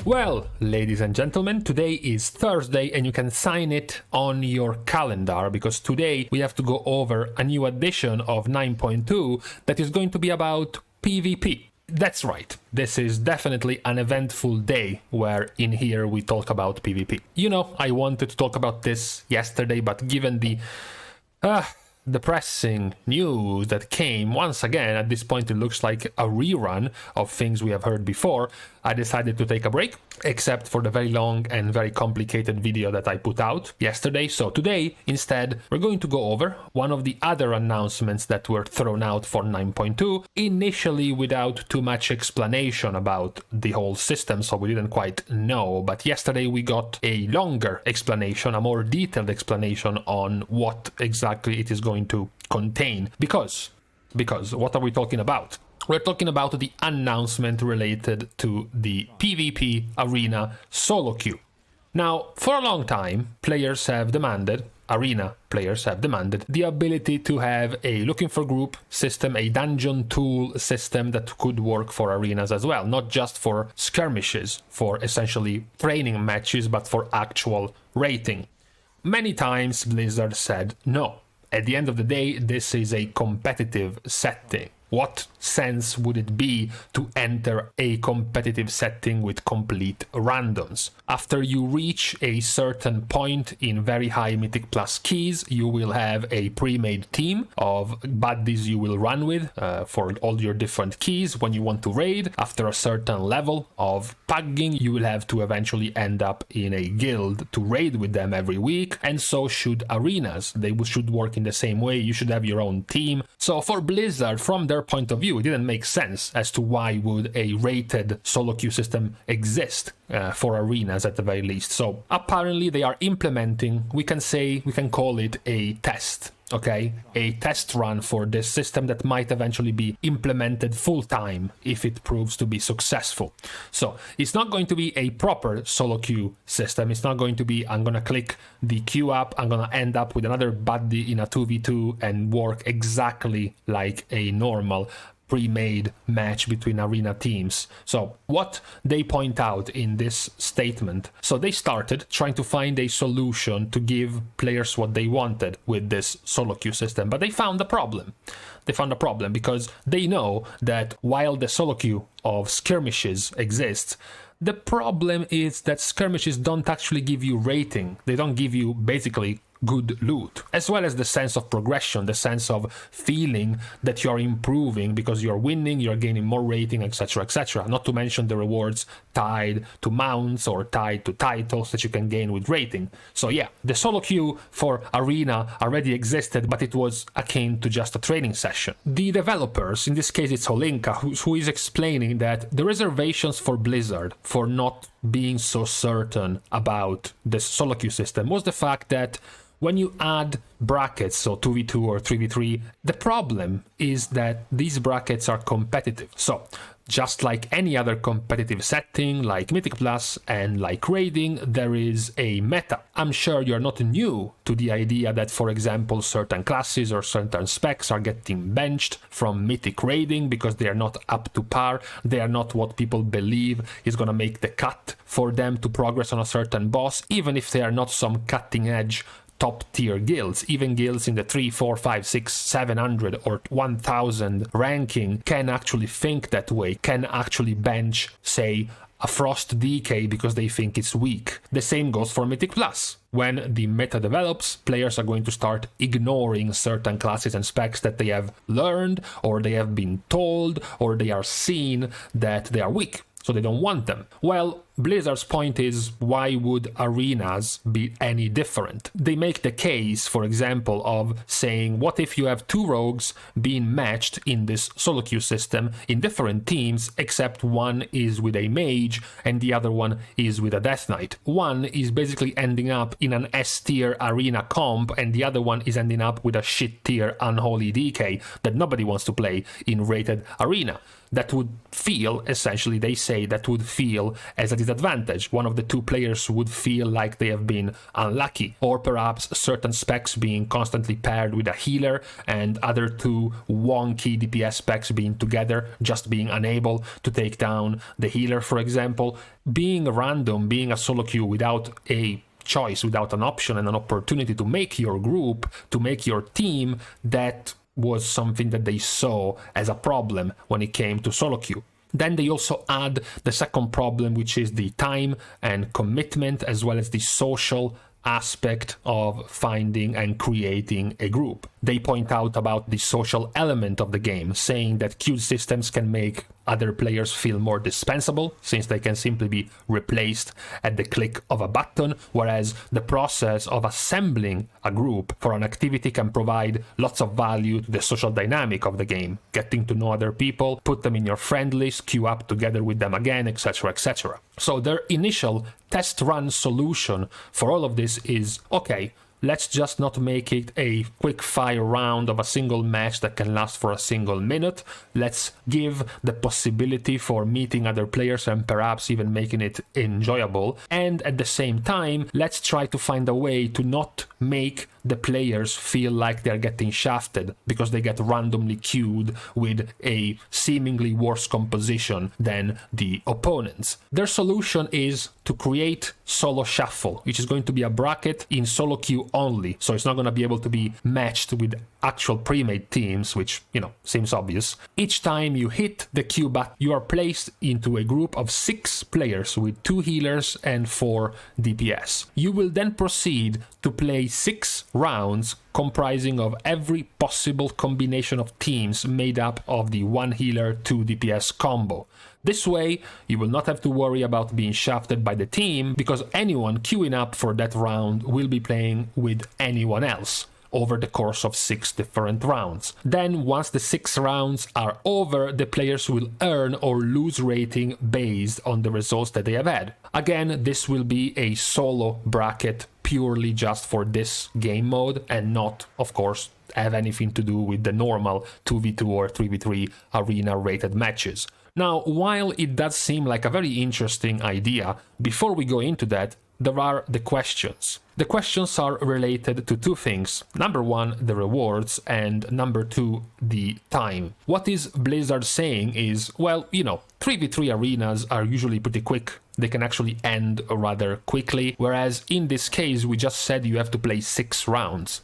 Well, ladies and gentlemen, today is Thursday and you can sign it on your calendar because today we have to go over a new edition of 9.2 that is going to be about PvP. That's right, this is definitely an eventful day where in here we talk about PvP. You know, I wanted to talk about this yesterday, but given the depressing news that came once again, at this point it looks like a rerun of things we have heard before, I decided to take a break, except for the very long and very complicated video that I put out yesterday. So today, instead, we're going to go over one of the other announcements that were thrown out for 9.2, initially without too much explanation about the whole system, so we didn't quite know, but yesterday we got a longer explanation, a more detailed explanation on what exactly it is going to contain. Because what are we talking about? We're talking about the announcement related to the PvP Arena SoloQueue. Now, for a long time, Arena players have demanded the ability to have a looking for group system, a dungeon tool system that could work for arenas as well, not just for skirmishes, for essentially training matches, but for actual rating. Many times Blizzard said no. At the end of the day, this is a competitive setting. What sense would it be to enter a competitive setting with complete randoms? After you reach a certain point in very high Mythic Plus keys, you will have a pre-made team of buddies you will run with for all your different keys when you want to raid. After a certain level of pugging, you will have to eventually end up in a guild to raid with them every week, and so should arenas. They should work in the same way. You should have your own team. So for Blizzard, from their point of view, it didn't make sense as to why would a rated SoloQueue system exist for arenas at the very least. So apparently they are implementing, we can call it a test. Okay, a test run for this system that might eventually be implemented full-time if it proves to be successful. So it's not going to be a proper SoloQueue system. It's not going to be, I'm going to click the queue up, I'm going to end up with another buddy in a 2v2 and work exactly like a normal pre-made match between arena teams. So what they point out in this statement, so they started trying to find a solution to give players what they wanted with this SoloQueue system, but they found a problem. They found a problem because they know that while the SoloQueue of skirmishes exists, the problem is that skirmishes don't actually give you rating. They don't give you basically good loot, as well as the sense of progression, the sense of feeling that you're improving because you're winning, you're gaining more rating, etc, etc. Not to mention the rewards tied to mounts or tied to titles that you can gain with rating. So yeah, the SoloQueue for Arena already existed, but it was akin to just a training session. The developers, in this case it's Holinka, who is explaining that the reservations for Blizzard for not being so certain about the SoloQueue system was the fact that when you add brackets, so 2v2 or 3v3, the problem is that these brackets are competitive. So just like any other competitive setting, like Mythic Plus and like raiding, there is a meta. I'm sure you're not new to the idea that, for example, certain classes or certain specs are getting benched from Mythic raiding because they are not up to par. They are not what people believe is going to make the cut for them to progress on a certain boss, even if they are not some cutting edge top tier guilds. Even guilds in the 3, 4, 5, 6, 700 or 1000 ranking can actually think that way, can actually bench, say, a Frost DK because they think it's weak. The same goes for Mythic Plus. When the meta develops, players are going to start ignoring certain classes and specs that they have learned, or they have been told, or they are seen that they are weak, so they don't want them. Well, Blizzard's point is, why would arenas be any different? They make the case, for example, of saying, what if you have two rogues being matched in this SoloQueue system in different teams, except one is with a mage and the other one is with a Death Knight. One is basically ending up in an S tier arena comp and the other one is ending up with a shit tier unholy DK that nobody wants to play in rated arena. That would feel, essentially, they say, that would feel as a disadvantage. One of the two players would feel like they have been unlucky, or perhaps certain specs being constantly paired with a healer and other two wonky DPS specs being together, just being unable to take down the healer, for example. Being random, being a solo queue without a choice, without an option and an opportunity to make your group, to make your team, that was something that they saw as a problem when it came to solo queue. Then they also add the second problem, which is the time and commitment, as well as the social aspect of finding and creating a group. They point out about the social element of the game, saying that queued systems can make other players feel more dispensable, since they can simply be replaced at the click of a button, whereas the process of assembling a group for an activity can provide lots of value to the social dynamic of the game, getting to know other people, put them in your friend list, queue up together with them again, etc, etc. So their initial test run solution for all of this is, okay, let's just not make it a quick fire round of a single match that can last for a single minute. Let's give the possibility for meeting other players and perhaps even making it enjoyable. And at the same time, let's try to find a way to not make the players feel like they're getting shafted because they get randomly queued with a seemingly worse composition than the opponents. Their solution is to create solo shuffle, which is going to be a bracket in solo queue only, so it's not going to be able to be matched with actual pre-made teams, which, you know, seems obvious. Each time you hit the queue button, you are placed into a group of 6 players with 2 healers and 4 DPS. You will then proceed to play 6 rounds comprising of every possible combination of teams made up of the 1 healer 2 DPS combo. This way, you will not have to worry about being shafted by the team, because anyone queuing up for that round will be playing with anyone else over the course of 6 different rounds. Then, once the 6 rounds are over, the players will earn or lose rating based on the results that they have had. Again, this will be a solo bracket purely just for this game mode and not, of course, have anything to do with the normal 2v2 or 3v3 arena rated matches. Now, while it does seem like a very interesting idea, before we go into that, there are the questions. The questions are related to 2 things. Number 1, the rewards, and number 2, the time. What is Blizzard saying is, well, you know, 3v3 arenas are usually pretty quick. They can actually end rather quickly, whereas in this case, we just said you have to play 6 rounds.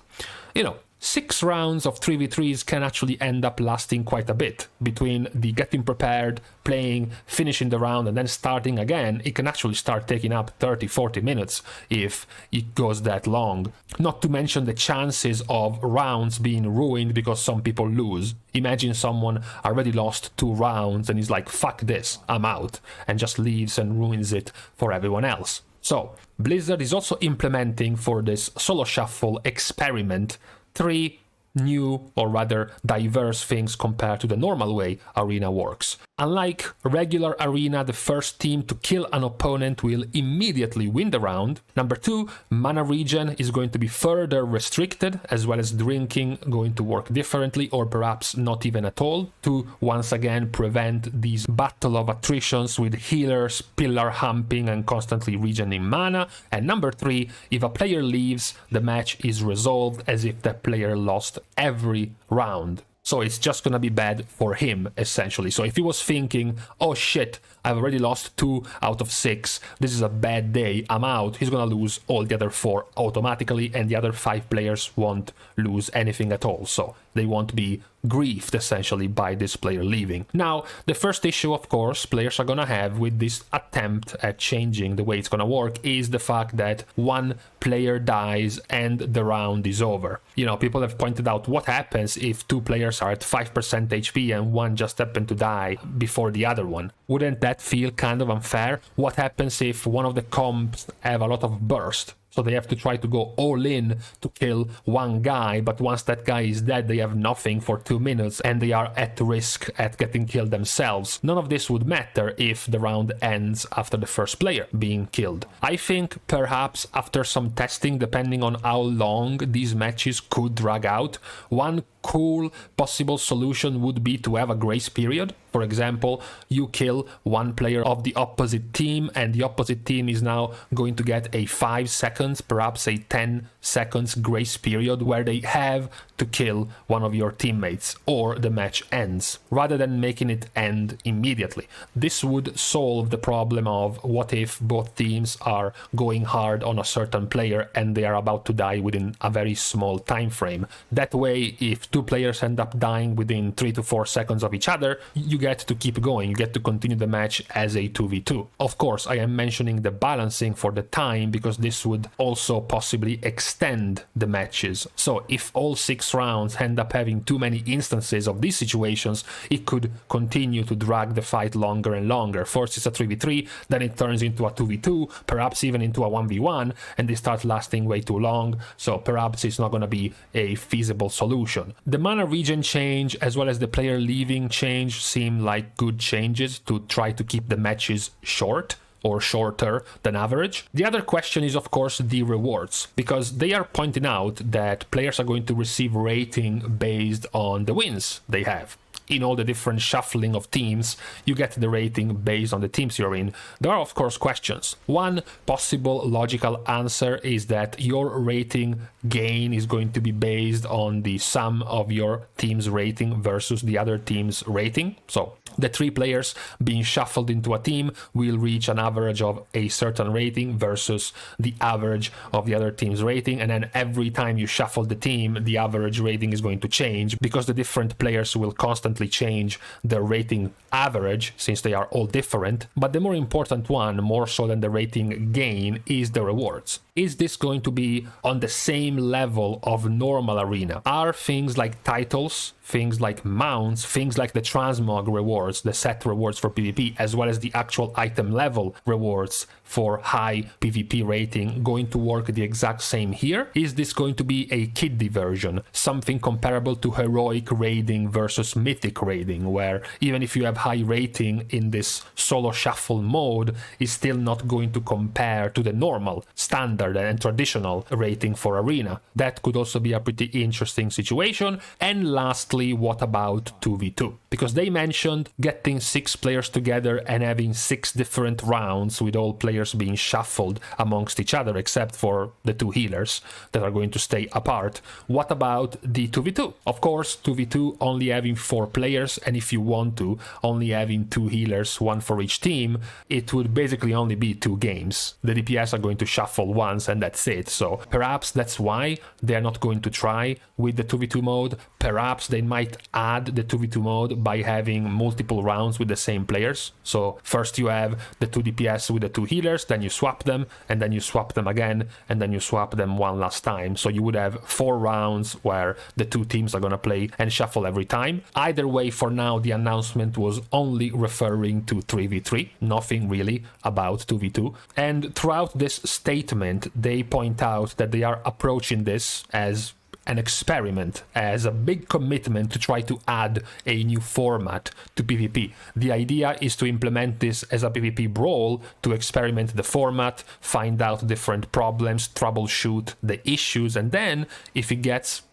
You know, 6 rounds of 3v3s can actually end up lasting quite a bit. Between the getting prepared, playing, finishing the round, and then starting again, it can actually start taking up 30-40 minutes if it goes that long. Not to mention the chances of rounds being ruined because some people lose. Imagine someone already lost 2 rounds and is like, fuck this, I'm out, and just leaves and ruins it for everyone else. So, Blizzard is also implementing for this solo shuffle experiment 3 new, or rather diverse things compared to the normal way arena works. Unlike regular arena, the first team to kill an opponent will immediately win the round. Number 2, mana regen is going to be further restricted, as well as drinking going to work differently, or perhaps not even at all, to once again prevent these battle of attritions with healers pillar humping and constantly regening mana. And number 3, if a player leaves, the match is resolved as if the player lost every round. So it's just gonna be bad for him, essentially. So if he was thinking, oh shit, I've already lost 2 out of 6, this is a bad day, I'm out, he's gonna lose all the other 4 automatically, and the other 5 players won't lose anything at all. So they won't be griefed, essentially, by this player leaving. Now, the first issue, of course, players are gonna have with this attempt at changing the way it's gonna work is the fact that 1 player dies and the round is over. You know, people have pointed out what happens if 2 players are at 5% HP and one just happened to die before the other one. Wouldn't that feel kind of unfair? What happens if one of the comps have a lot of burst? So they have to try to go all in to kill 1 guy, but once that guy is dead, they have nothing for 2 minutes and they are at risk at getting killed themselves. None of this would matter if the round ends after the first player being killed. I think perhaps after some testing, depending on how long these matches could drag out, one cool possible solution would be to have a grace period. For example, you kill one player of the opposite team, and the opposite team is now going to get a 5 seconds, perhaps a 10 seconds grace period where they have to kill one of your teammates or the match ends, rather than making it end immediately. This would solve the problem of what if both teams are going hard on a certain player and they are about to die within a very small time frame. That way, if two players end up dying within 3 to 4 seconds of each other, you get to keep going, you get to continue the match as a 2v2. Of course, I am mentioning the balancing for the time because this would also possibly extend the matches. So if all 6 rounds end up having too many instances of these situations, it could continue to drag the fight longer and longer. First it's a 3v3, then it turns into a 2v2, perhaps even into a 1v1, and they start lasting way too long, so perhaps it's not going to be a feasible solution. The mana regen change as well as the player leaving change seem like good changes to try to keep the matches short, or shorter than average. The other question is, of course, the rewards, because they are pointing out that players are going to receive rating based on the wins they have. In all the different shuffling of teams, you get the rating based on the teams you're in. There are, of course, questions. One possible logical answer is that your rating gain is going to be based on the sum of your team's rating versus the other team's rating. So the 3 players being shuffled into a team will reach an average of a certain rating versus the average of the other team's rating, and then every time you shuffle the team, the average rating is going to change because the different players will constantly change their rating average since they are all different. But the more important one, more so than the rating gain, is the rewards. Is this going to be on the same level of normal arena? Are things like titles, things like mounts, things like the transmog rewards, the set rewards for PvP, as well as the actual item level rewards for high PvP rating going to work the exact same here? Is this going to be a kiddie version, something comparable to heroic raiding versus mythic raiding, where even if you have high rating in this solo shuffle mode, it's still not going to compare to the normal, standard and traditional rating for arena? That could also be a pretty interesting situation. And lastly, what about 2v2? Because they mentioned getting 6 players together and having 6 different rounds with all players being shuffled amongst each other except for the 2 healers that are going to stay apart. What about the 2v2? Of course, 2v2 only having 4 players, and if you want to, only having 2 healers, 1 for each team, it would basically only be 2 games. The DPS are going to shuffle once and that's it. So perhaps that's why they're not going to try with the 2v2 mode. Perhaps they might add the 2v2 mode by having multiple rounds with the same players. So first you have the 2 DPS with the 2 healers, then you swap them, and then you swap them again, and then you swap them one last time. So you would have 4 rounds where the 2 teams are going to play and shuffle every time. Either way, for now, the announcement was only referring to 3v3, nothing really about 2v2. And throughout this statement, they point out that they are approaching this as an experiment, as a big commitment to try to add a new format to PvP. The idea is to implement this as a PvP brawl, to experiment the format, find out different problems, troubleshoot the issues, and then if it gets,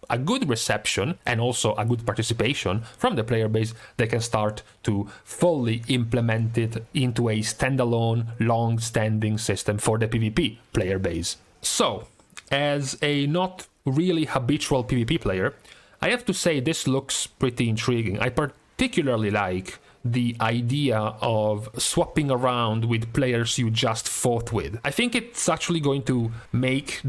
a good reception and also a good participation from the player base, they can start to fully implement it into a standalone, long-standing system for the PvP player base. So, as a not really habitual PvP player, I have to say this looks pretty intriguing. I particularly like the idea of swapping around with players you just fought with. I think it's actually going to make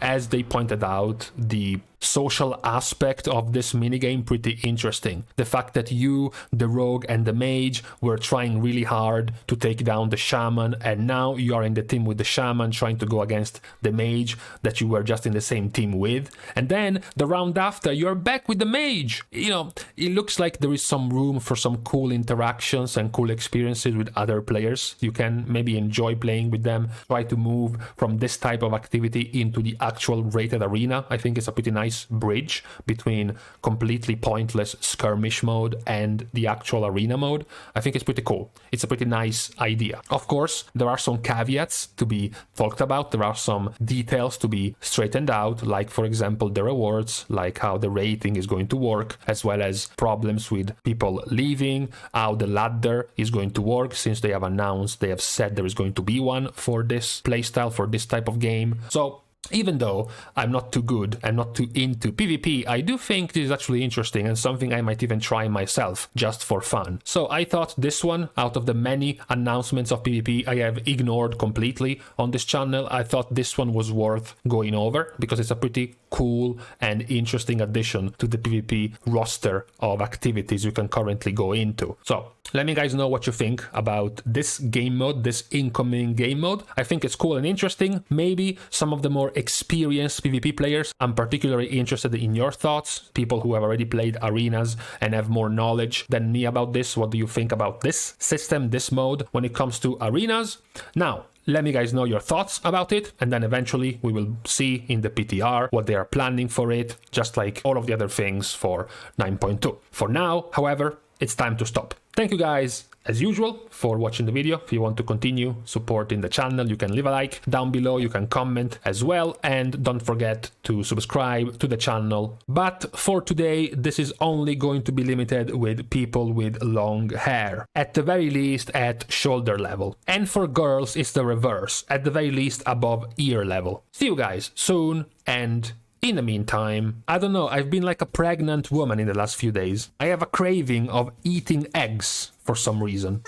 as they pointed out, the social aspect of this minigame pretty interesting. The fact that you, the rogue and the mage, were trying really hard to take down the shaman, and now you are in the team with the shaman trying to go against the mage that you were just in the same team with, and then the round after you're back with the mage. It looks like there is some room for some cool interactions and cool experiences with other players. You can maybe enjoy playing with them, try to move from this type of activity into the actual rated arena. I think it's a pretty nice nice bridge between completely pointless skirmish mode and the actual arena mode. I think it's pretty cool. It's a pretty nice idea. Of course, there are some caveats to be talked about. There are some details to be straightened out, like for example the rewards, like how the rating is going to work, as well as problems with people leaving, how the ladder is going to work, since they have said there is going to be one for this playstyle, for this type of game. So even though I'm not too good and not too into PvP, I do think this is actually interesting and something I might even try myself just for fun. So I thought this one, out of the many announcements of PvP I have ignored completely on this channel, I thought this one was worth going over because it's a pretty cool and interesting addition to the PvP roster of activities you can currently go into. So let me guys know what you think about this game mode, this incoming game mode. I think it's cool and interesting. Maybe some of the more experienced PvP players, I'm particularly interested in your thoughts, people who have already played arenas and have more knowledge than me about this. What do you think about this system, this mode, when it comes to arenas? Now, let me guys know your thoughts about it, and then eventually we will see in the PTR what they are planning for it, just like all of the other things for 9.2. For now, however, it's time to stop. Thank you guys, as usual, for watching the video. If you want to continue supporting the channel, you can leave a like down below, you can comment as well, and don't forget to subscribe to the channel. But for today, this is only going to be limited with people with long hair, at the very least at shoulder level. And for girls, it's the reverse, at the very least above ear level. See you guys soon, and in the meantime, I don't know, I've been like a pregnant woman in the last few days. I have a craving of eating eggs for some reason.